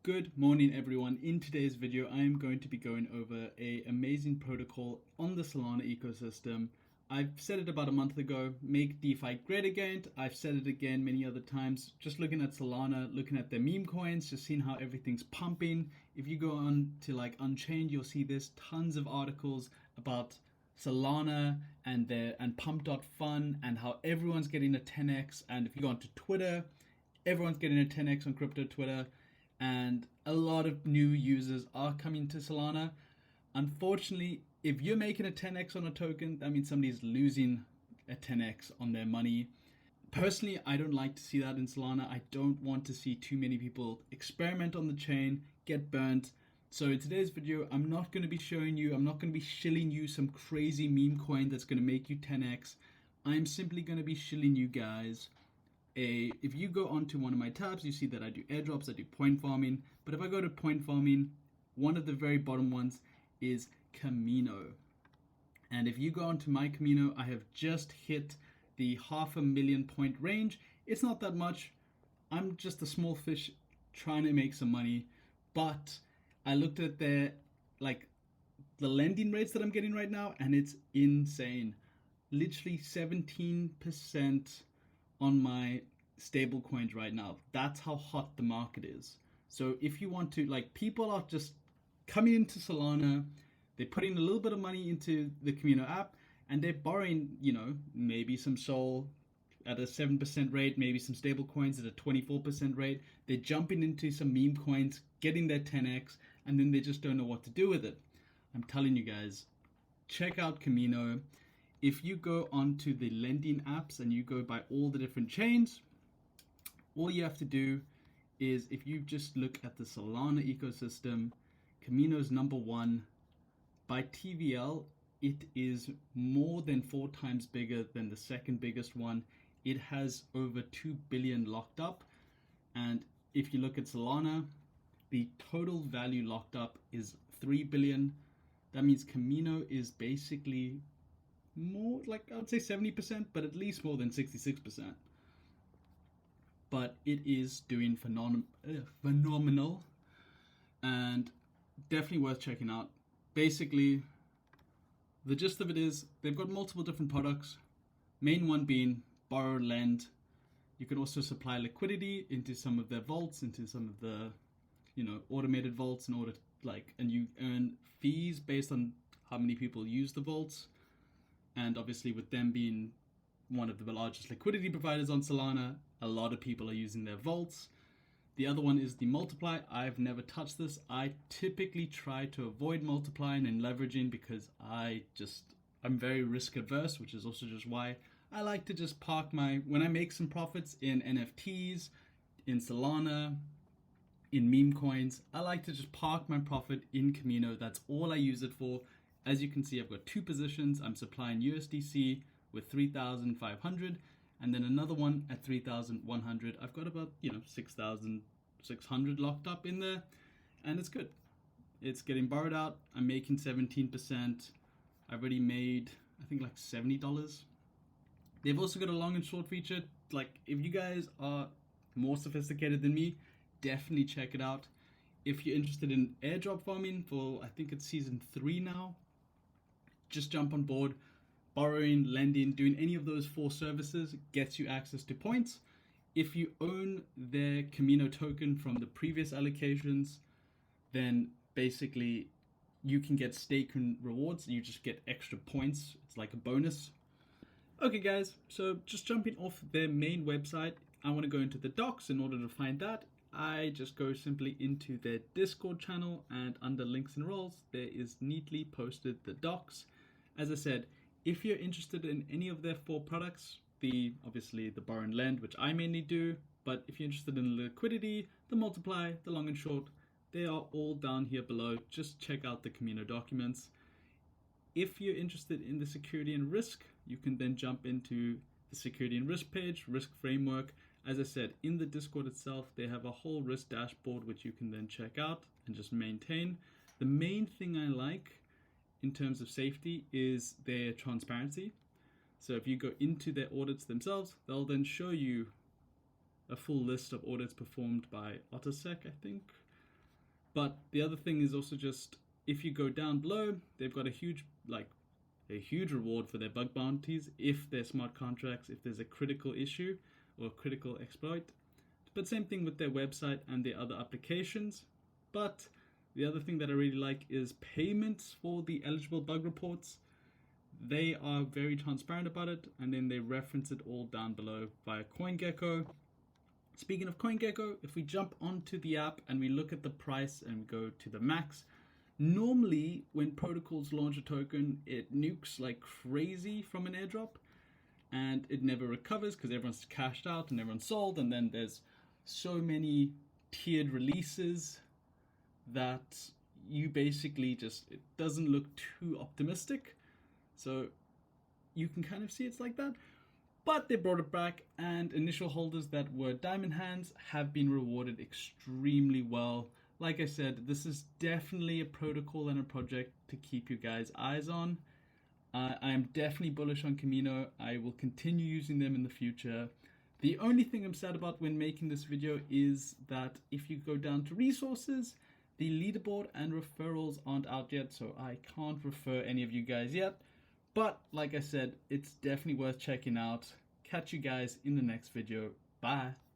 Good morning everyone. In today's video I am going to be going over an amazing protocol on the Solana ecosystem. I've said it about a month ago, make DeFi great again. I've said it again many other times, just looking at Solana, looking at their meme coins, just seeing how everything's pumping. If you go on to like Unchained, you'll see there's tons of articles about Solana and pump.fun and how everyone's getting a 10x. And if you go onto Twitter, everyone's getting a 10x on crypto Twitter. And a lot of new users are coming to Solana. Unfortunately, if you're making a 10x on a token, that means somebody's losing a 10x on their money. Personally, I don't like to see that in Solana. I don't want to see too many people experiment on the chain, get burnt. So in today's video, I'm not going to be showing you, I'm not going to be shilling you some crazy meme coin that's going to make you 10x. I'm simply going to be shilling you guys if you go onto one of my tabs, you see that I do airdrops, I do point farming. But if I go to point farming, one of the very bottom ones is Kamino. And if you go onto my Kamino, I have just hit the 500,000 point range. It's not that much. I'm just a small fish trying to make some money. But I looked at the lending rates that I'm getting right now, and it's insane. Literally 17% on my stable coins right now. That's how hot the market is. So if you want to, people are just coming into Solana, they're putting a little bit of money into the Kamino app, and they're borrowing, maybe some Sol at a 7% rate, maybe some stable coins at a 24% rate. They're jumping into some meme coins, getting their 10x, and then they just don't know what to do with it. I'm telling you guys, check out Kamino. If you go onto the lending apps and you go by all the different chains, all you have to do is, if you just look at the Solana ecosystem, Kamino is number one. By TVL, it is more than 4 times bigger than the second biggest one. It has over 2 billion locked up. And if you look at Solana, the total value locked up is 3 billion. That means Kamino is basically more, I would say 70%, but at least more than 66%. But it is doing phenomenal and definitely worth checking out. Basically, the gist of it is they've got multiple different products. Main one being borrow, lend. You can also supply liquidity into some of their vaults, into some of the automated vaults, in order and you earn fees based on how many people use the vaults. And obviously, with them being one of the largest liquidity providers on Solana, a lot of people are using their vaults. The other one is the multiply. I've never touched this. I typically try to avoid multiplying and leveraging because I'm very risk adverse, which is also just why I like to just park when I make some profits in NFTs, in Solana, in meme coins, I like to just park my profit in Kamino. That's all I use it for. As you can see, I've got 2 positions. I'm supplying USDC with 3,500 and then another one at 3,100. I've got about 6,600 locked up in there, and it's good. It's getting borrowed out. I'm making 17%. I've already made, I think, $70. They've also got a long and short feature. If you guys are more sophisticated than me, definitely check it out. If you're interested in airdrop farming for, I think it's season 3 now, just jump on board. Borrowing, lending, doing any of those 4 services gets you access to points. If you own their Kamino token from the previous allocations, then basically you can get stake rewards. You just get extra points. It's like a bonus. Okay guys, so just jumping off their main website, I want to go into the docs. In order to find that, I just go simply into their Discord channel, and under links and roles, there is neatly posted the docs. As I said, if you're interested in any of their 4 products, obviously the borrow and lend, which I mainly do, but if you're interested in liquidity, the multiply, the long and short, they are all down here below. Just check out the Kamino documents. If you're interested in the security and risk, you can then jump into the security and risk page, risk framework. As I said, in the Discord itself, they have a whole risk dashboard which you can then check out and just maintain. The main thing I like in terms of safety is their transparency. So if you go into their audits themselves, they'll then show you a full list of audits performed by Autosec, I think. But the other thing is also just, if you go down below, they've got a huge reward for their bug bounties if they're smart contracts, if there's a critical issue or critical exploit. But same thing with their website and their other applications. But the other thing that I really like is payments for the eligible bug reports. They are very transparent about it, and then they reference it all down below via CoinGecko. Speaking of CoinGecko, if we jump onto the app and we look at the price and we go to the max, normally when protocols launch a token, it nukes like crazy from an airdrop, and it never recovers because everyone's cashed out and everyone's sold, and then there's so many tiered releases that you basically just, it doesn't look too optimistic. So you can kind of see it's like that. But they brought it back, and initial holders that were diamond hands have been rewarded extremely well. Like I said, this is definitely a protocol and a project to keep you guys' eyes on. I am definitely bullish on Kamino. I will continue using them in the future. The only thing I'm sad about when making this video is that if you go down to resources, the leaderboard and referrals aren't out yet, so I can't refer any of you guys yet. But like I said, it's definitely worth checking out. Catch you guys in the next video. Bye.